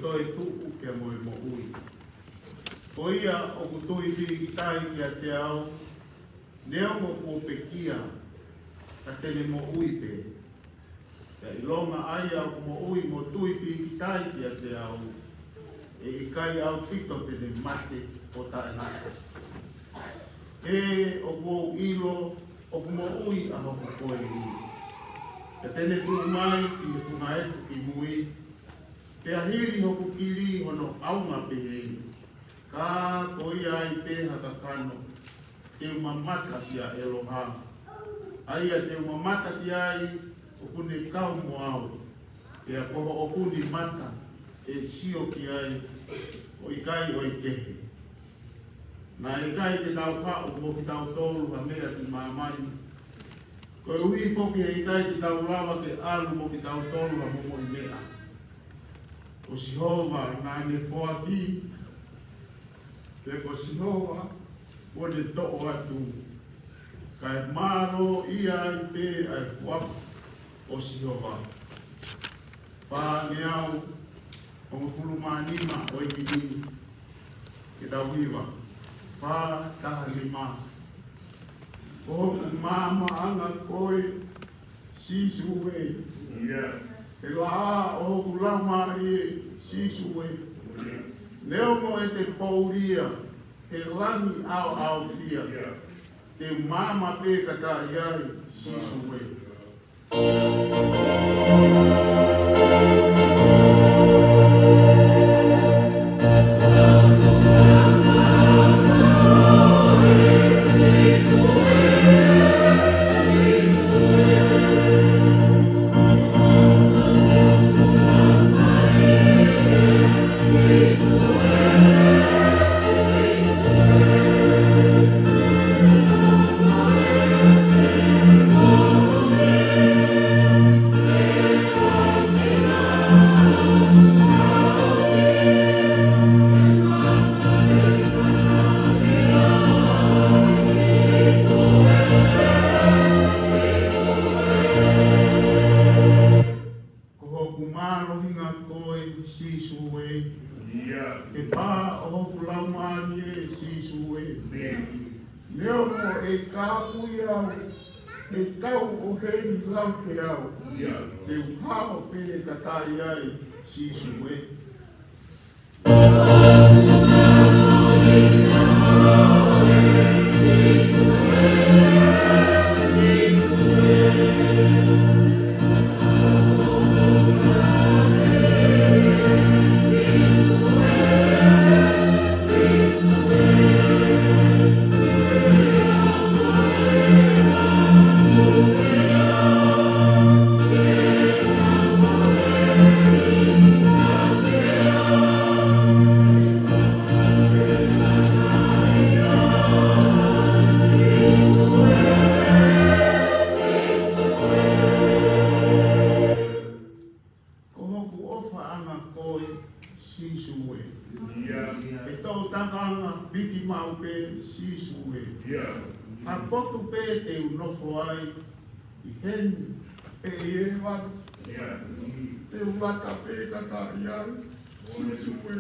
toi tuku kia mo e mo ui. Ko ia o kutui ki tai kia te au, neo mo kuopekia, ka tene mo ui pe. Ia ilonga aia o mo ui mo tui ki tai kia te au, e i kai au pito tene mate o tae naka. E o kuo ilo, o kumo ui a hoko koe i. Ka tene tu mai ki funga efu ki mui, te ahiri hoku kiri hono aunga pehe. Ka koi ai peha ka kano, te umamata kia Eloha. Aia te umamata ki ai, okune kau mo au. Ea koho okuni mata, e sio ki ai, o ikai o ikehe. Na ikai te tau pao, mo ki tau tolu ha mea ti maamani. Ko e ui foki e ikai te tau lawa ke alu mo ki tau tolu ha momo i mea. O Sihova na ne foaki, te ko Sihova, o ne to'o atu. Kai maro ia i pe ai kuapu o Sihova. Wha ngeau, o ngupulu manima o i kini, ke tau hiwa. Wha taha lima. O mama anga koe, sisu wei. E la o kulama i sisu e. Leo mo e te pauria, te langi au fia. Te mama pe kata iai sisu e. E pā o hoku laumani e sisu e. Neo mo e kāpui au, e tau o hei lau te au. Te uhao pe ka tai ai sisu e. A potu pe te unofo ai, I hen e e wanu, te ulaka pe katari ai, sisu e.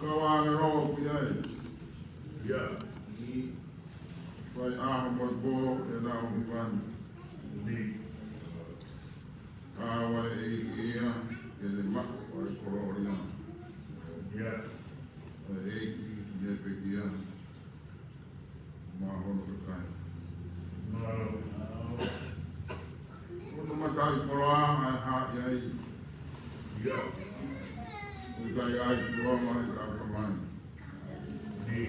Kawan roh punya. Ya. Vai Ahmad Bo ena umpan. Ni. Kawan iya ele mak vai kororia. Ya. Eki dia pegian. Mahon kekai. Mau. Untuk makai kolam ai hak yai. Ya. Ugai ai kolam ai kaman. Ni.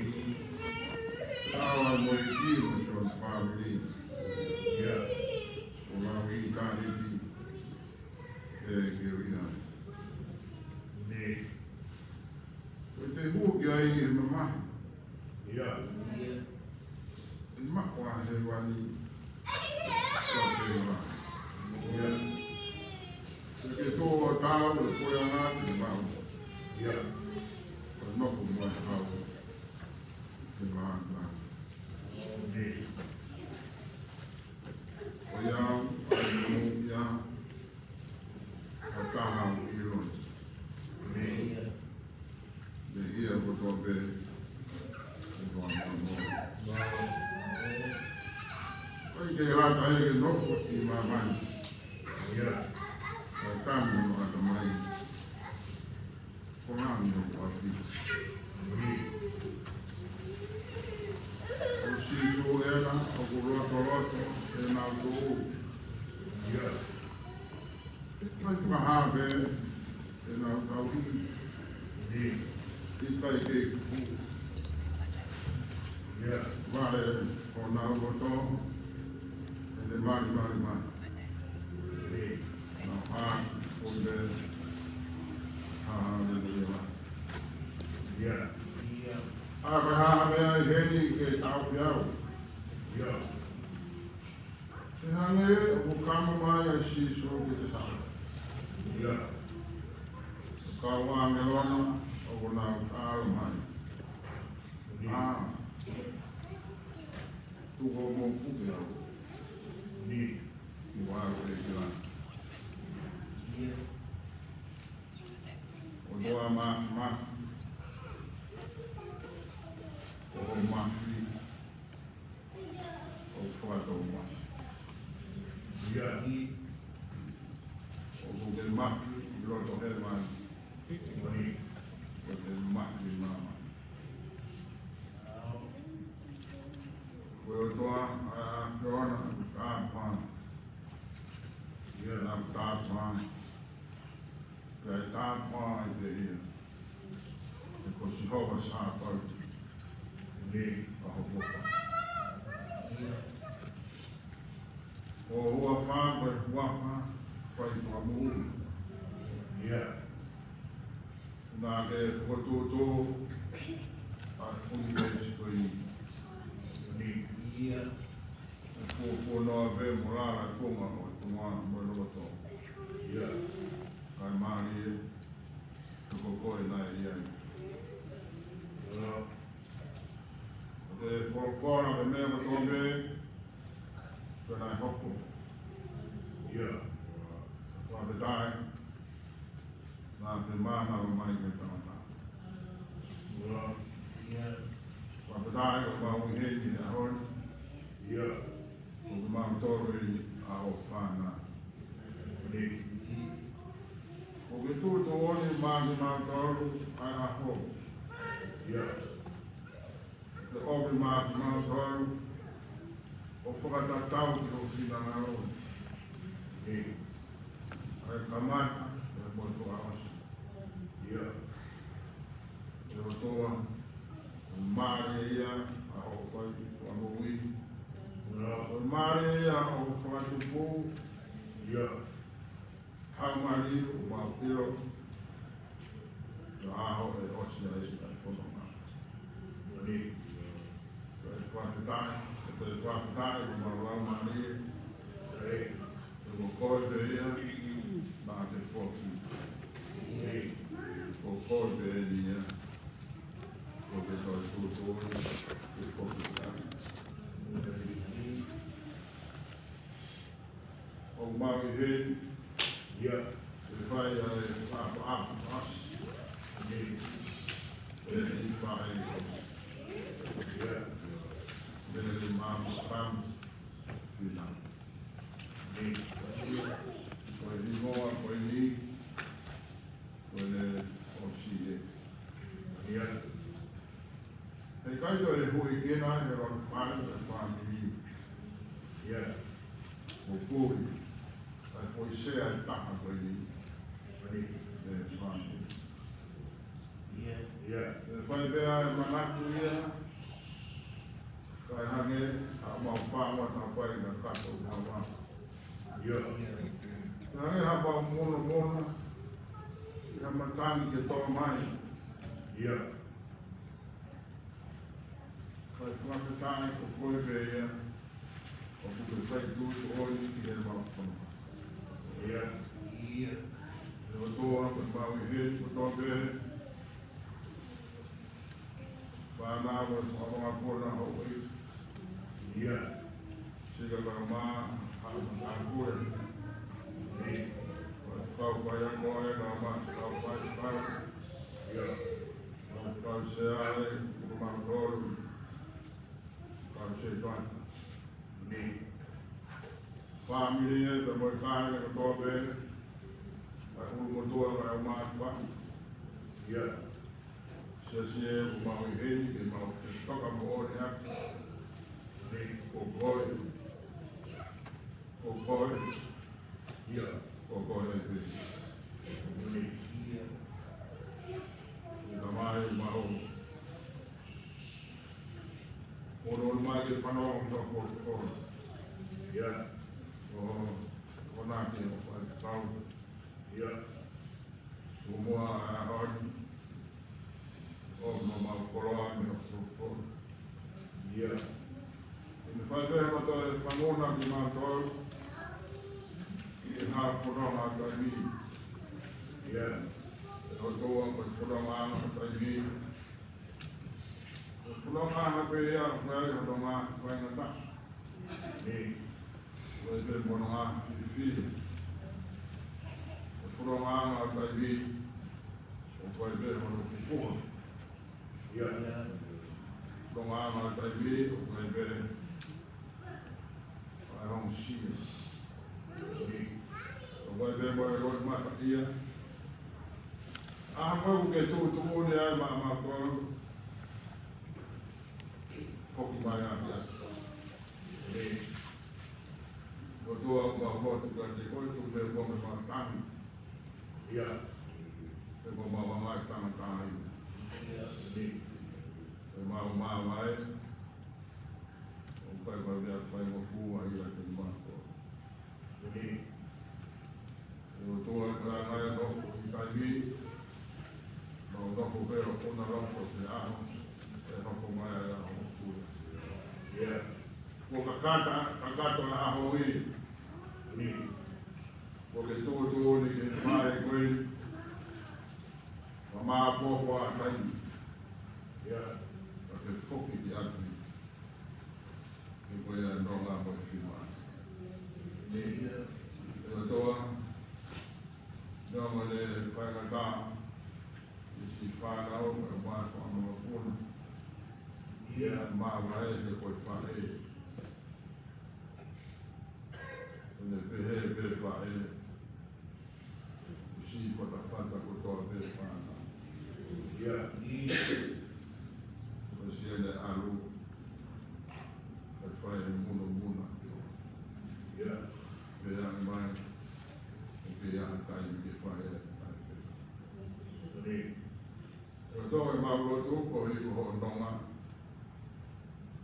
Kawan boleh kiri macam family. Ya. Orang ikan ini. Kirian. Ni. Kita huk yai memang. Ya. Mak wah hewan ini. Ya. Kita tahu koyangan memang. Ya. Mak pun tahu. Kebahan. Ni. Koyang, yang tahu ilon. Ni. Dia betul betul. Kaya tayo ginoko imaman. Ya. Kami mga kamay. Kunang yung pati. Ni. Kung siyo ena, pagulot-olot, ena doon. Ya. May mahabe, ena tawin. Ni. Itay kay kuku. Ya. Vale, konaw mo to. Ene mari. Ni. Nah, kunde. Hallelujah. Ya. Abraham ay heni kay tao yaw. Ya. Hane ukama maya shiso kita. Ya. Kawan melona oguna alman. Ni. Tugo mo puya. Ni. Iwa kaya. Odo ma. O mafi. O fuado ma. Ya. O gugel mafi loto helman. Ni. O del mafi mama. Well, Donna, God, yeah, I'm God's man. That God, man, is here. Because Jehovah shall fight. Ni. O hua wha, but hua wha, fight for move. Ya. Nā ke whatoto, a kuni kei stoi. Ni. Ko noa ve morala fonga o kunua mo roto. Ya. Kai mani ko koe nai iai. Ya. Te fora me mea mo tobe. Pena hoko. Ya. Wa te tai. Nā te mana o mai ke tamata. Ya. Wa te tai o mau hei a hoi. Ya. O te mau toro i a o whana. Ni. O ke tū to oni māni mau toro ai a ho. Ya. Te obi māni mau toro. O whakatatau ki o whina ngā o. Ni. Ai kamata. E mo to a osi. Ya. E o toa. O māri ia a o whai o amui. Ya. O māri ia o whakatupu. Ya. Haumari o Mapiro. Aho e osi a esi a whanonga. Ni. E whakatai o marau mani. Hey. E mo koe te ia. Nā te whoki. Ni. O koe te e ia. O te toi tūtoi. E whoki tai. O maui hei. Ya. E whai a e whapa apu as. bea e manatu ia, kai hange, a mau pāma ta whai na kato hawa. Yeah. Hange hapa mono, ia matani ke toa mai, Yeah. kai whakatane ko koe pe ia, o kuke whai tūtu oi ki e mau whanu. Yeah. E o toa ko mau I he, ko toa pe, whanāwa sa mga kona hau i, Yeah. siga ka mā, hau sa kure. Yeah. Kau whai a koe, ngā mā, kau whai whai, Yeah. kau se ale, kumang koru, kau se whai. Yeah. Family e, te moi kāne ka toa pe, ai uru motua kai o mā whai. Yeah. Se se e, kumang I heni, ke mau te toka mo ore aki, o koe, Yeah. o koe e pe. I ka mai o maho. Oro mai ke whanau ka whoro. Yeah. O nāke o whai tau. Yeah. O mua a hoi. O no mau koroa me o whoro. Yeah. I me whai pehe mata e whangona ki mātou. I hā whanau a kai mi. Yeah. E o toa ko whanau a kai mi. O whanau a pe ia whai o tonga whai na ta. Yeah. Whai pe mono a I whiri. O whanau a kai mi. O whai pe mono ki puha. Yeah. Tonga a kai mi. O whai pe ai hong sia. O whai pe moe roi mata ia. Ah, moi ke tu ne ai ma ko. Foki mai a ia. O tua ma tu ka te ko tu le ko me ma tani. Yeah. Te ko ma mai tani tani. Te ma mai. O pai ma ia fai mo fu ai ia te ma ko. O tua ka ngai no I kai mi. No no ko veo ko na ro ko te a. E no ko mai a o fu. Yeah. Ko kakato na aho I. Ko ke tō ni ke whae koe. Wa mā pōpō a kai. Yeah. Ka ke whoki ki atu. Ke koe a nonga mo I whima. E o toa. Nonga le whaingata. I si whanau e mā whanau pōna. Yeah. Mā wae he koe whae. Ne pehe pe whae. Si whata ko toa pe whana. Yeah. Ko si ele alu. Ka whae muna. Yeah. Pe ani mai. Pe ani kai ke whae. Ko toa e maulotu ko hi ko ho nonga.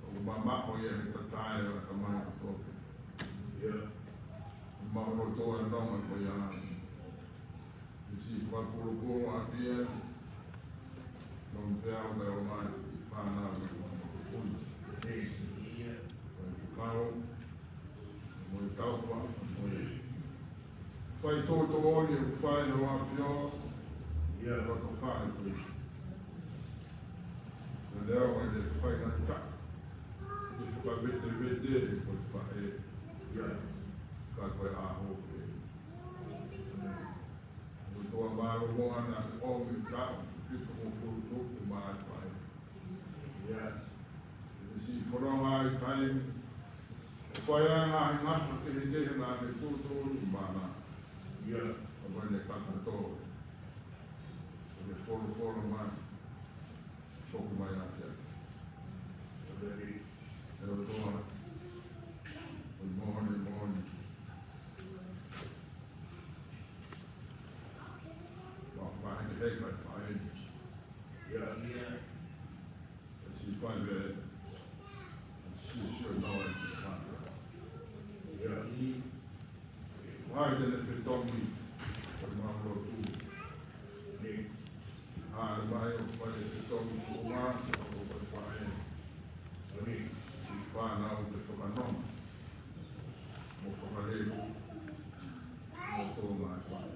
O mamako ye he tatai o ka mai ko toa. Yeah. Maulotu e nonga ko ia. Si whakuru a pia. Non te au me o mai I whana me o mai. Kau. Mo I tauwha. Whai tōto ori e whai no a whio. Yeah. Roto whai tui. Na leo e le whai na ta. I whakavete e koe whai. Yeah. Ka koe aho e. O toa māro moa na o mi tau. Whiko mo furu tōku mai whai. Yeah. Si whanonga I kai. Whai a ngā ngasa te he tehe nā me tōtō I mana. Yeah. O mai ne kaka tō. O le whoro mai. Soku mai a kia. E o toa. O mōni. Wa whahe hei kai whae. Yeah. Mele mai o pai te tomu o mā, o pai pai Amen. i whanau te whakanoma. Mo whakarero, mo tō mai whai.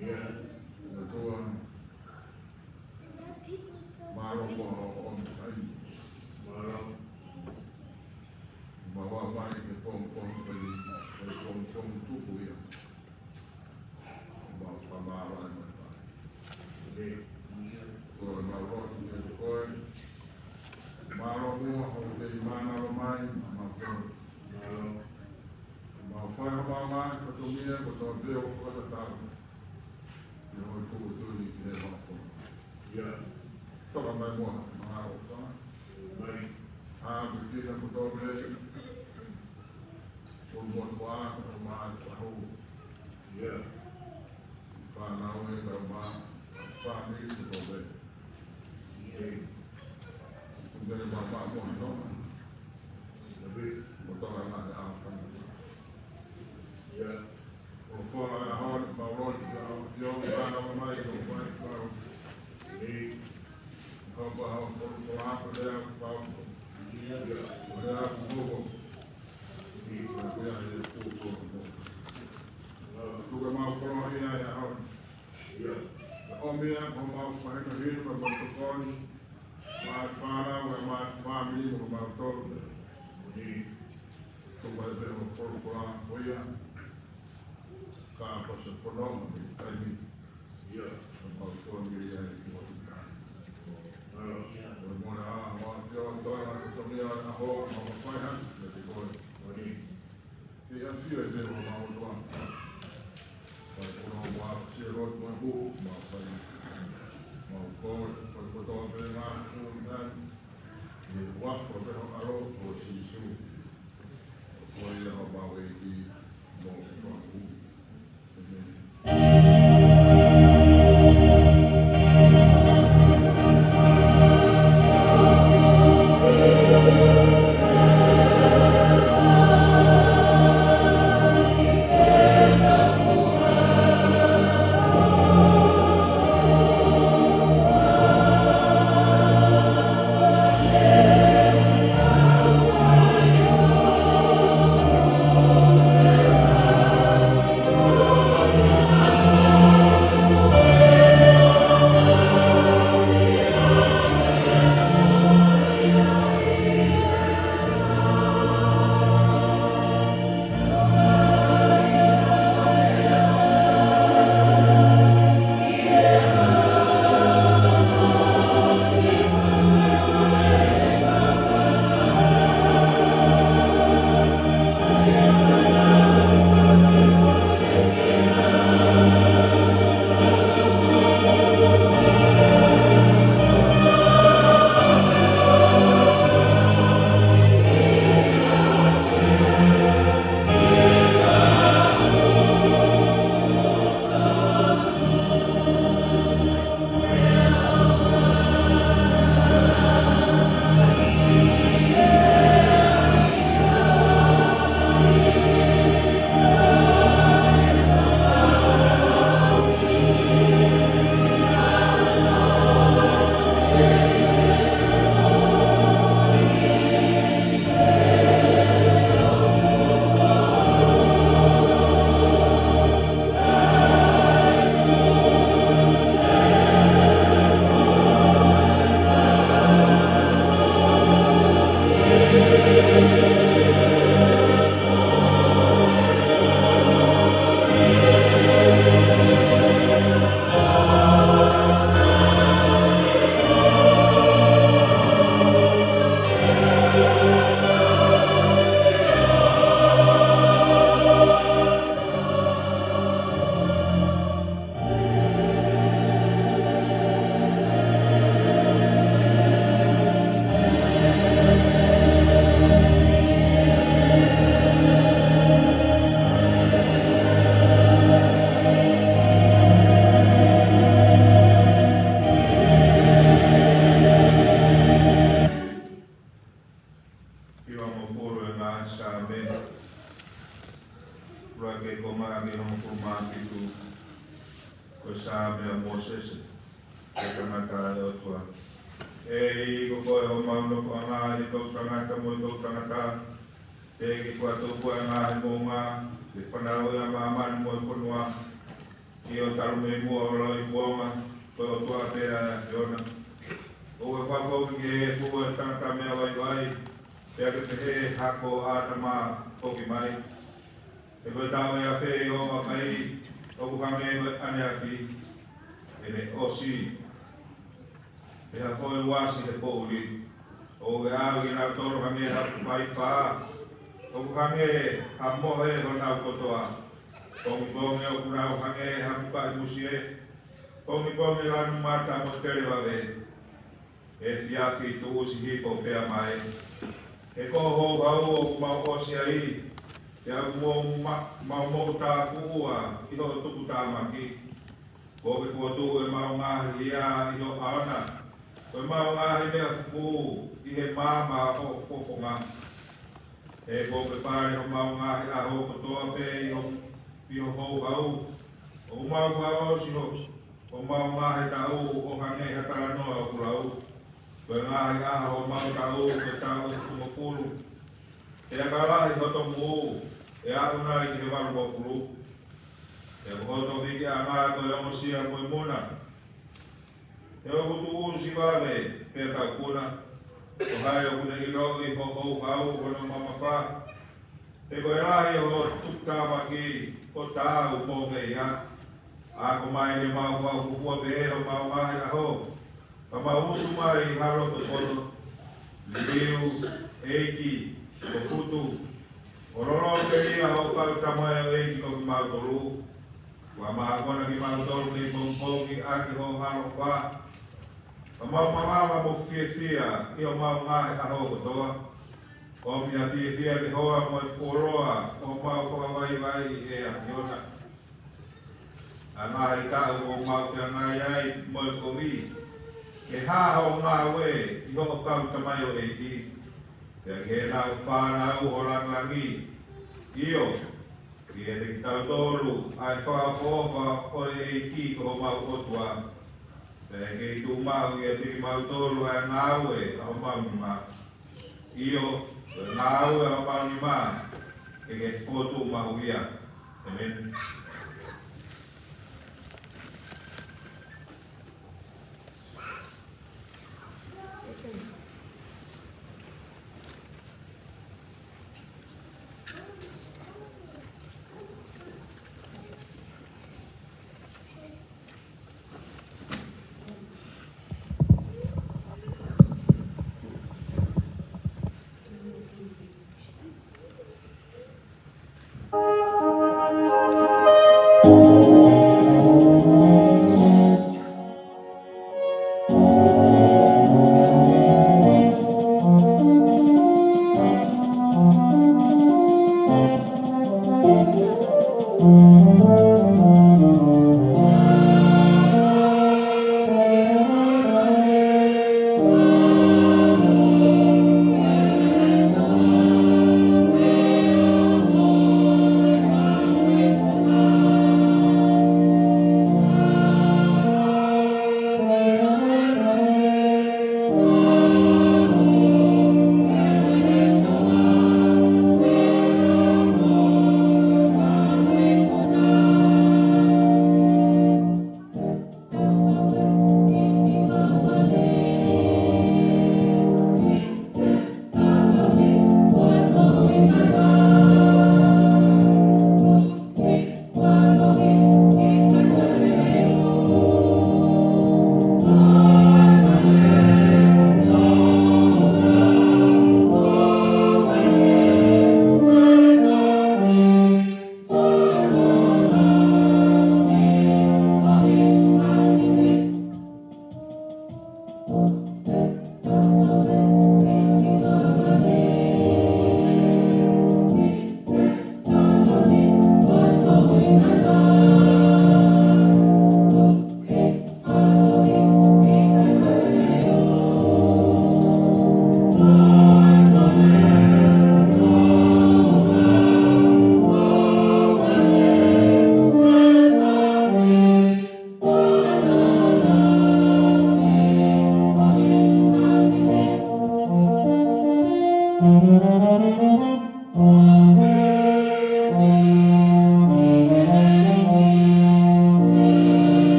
Yeah. Na toa, maro o me kai. Maro. Ma wā mai ke pom tuku ia. Ma whamaro ai mai whai. Amen. Toa ma rotu te te koe. Maro mua o te mana o mai, ma toa. Maro. Ma whai hama mai, whatomia, ko toa teo whakatau. Te hoi kuku tūni ki he mawhona. Yeah. Toka mai mua, ma o whai. Amen. A me kina ko toa mei. O mua whai, o mai whahu. Yeah. Whanau e ka ma, whanau ko toa mei. Amen. Kundere ma mua noma. Amen. Mo toa nga te āwhana. Yeah. O whora e hau, ma roi ki au, ki au, whanau mai, o mai whau. Amen. Kapa hau, whora hapa rea, whau. Yeah. O rea, whogo. Amen. Ka rea e kūko. Maro. Tuka mau koroa ia e hau. Yeah. O mea, o mau whahinga hinu, ma mau tukoni. Mai whanau, e mai whamiri, o mau toru. Amen. Tuka e pēr o whora whaia. Ka pasa whanonga, me taimi. Yeah. O mau tōngiri e ki o tuka. Maro. O mona a, o a whio, toa, o tomia a ho, o ma whaihan, me te koe. Amen. Ki a whio e pēr o mau toa. Pai kono wa se rot mo hu, ma pai. Ma ko ko to pe nga ku dan. Ni wa fo pe ho aro o si su. Ko ia ho ba we ki mo ko hu. Ko sa mea Moses tangata o tua. E ko koe ho mauna whanga i tau tangata mo i tau tangata. Te ki kua tau kua ngā he mō ngā, te whanau ia māmani mo i whanua. Ki o taru me mua o roi kuonga, koe o tua pēra ia whiona. O e whawhau ki e fua e tangata mea wai wai, te ake te he hako ātama hoki mai. E koe tau e a whee o makai, o kuhange e koe ane a whi, e me osi. E a whoi wasi te pōuri, o e aru i nau toro hange hapu mai whaa, o kuhange ha mohe ho nau kotoa. Kongi kongi o kunau hange hapu pai musie, kongi kongi lanu mata mo tere wawe, e fiafi tu usi hipo pea mai. E koho hau o kumau osi ai, te au mau moku tā kuua, i ho tuku tā maki. Ko ke fuatu e mau ngahi ia i ho aona, ko e mau ngahi mea fufu i he māma o fofonga. E ko ke pare o mau ngahi a ho kotoa pe i ho hou hau. O mau whao si ho, o mau ngahi tau o hange hatara noa o kurau. Ko e ngahi aha o mau tau ke tau i kumo furu. E a karahi hoto muu, e a una i he waru o furu. E hoto viki a ngā koe o sia koe muna. E o kutu usi wale, pe tau kuna. O hai o kuna i roi i ho hou hau o no mama wha. E koe rahi o tukama ki o tāu mōnge ia. A ko mai he mau whau kufua pe e o mau mahi a ho. Ka mau utu mai i haro to koto. Liu, eiki, o futu. O roro te ria o kau tamoe o eiki ko ki mau toru. Wa maha kona ki mau toru ni pongpongi aki ho haro wha. Ka mau mamama mo fia i o mau mahi a ho kotoa. O mia fia ki hoa mo i whoroa o mau whakawai vai e a whiona. A mahi tau o mau whia ngai ai mo i kovi. E haho ngā we i ho kau tamai o eiki. Te ke nau whanau o Malanga'i. Io, ki e te ki tau toru ai whakafofa o eiki ko mau otua. Te ke i tu mau i e te ki mau toru ai ngāwe o mau ni mā. Io, ngāwe o mau ni mā. Ke ke fotu mau ia. Amen.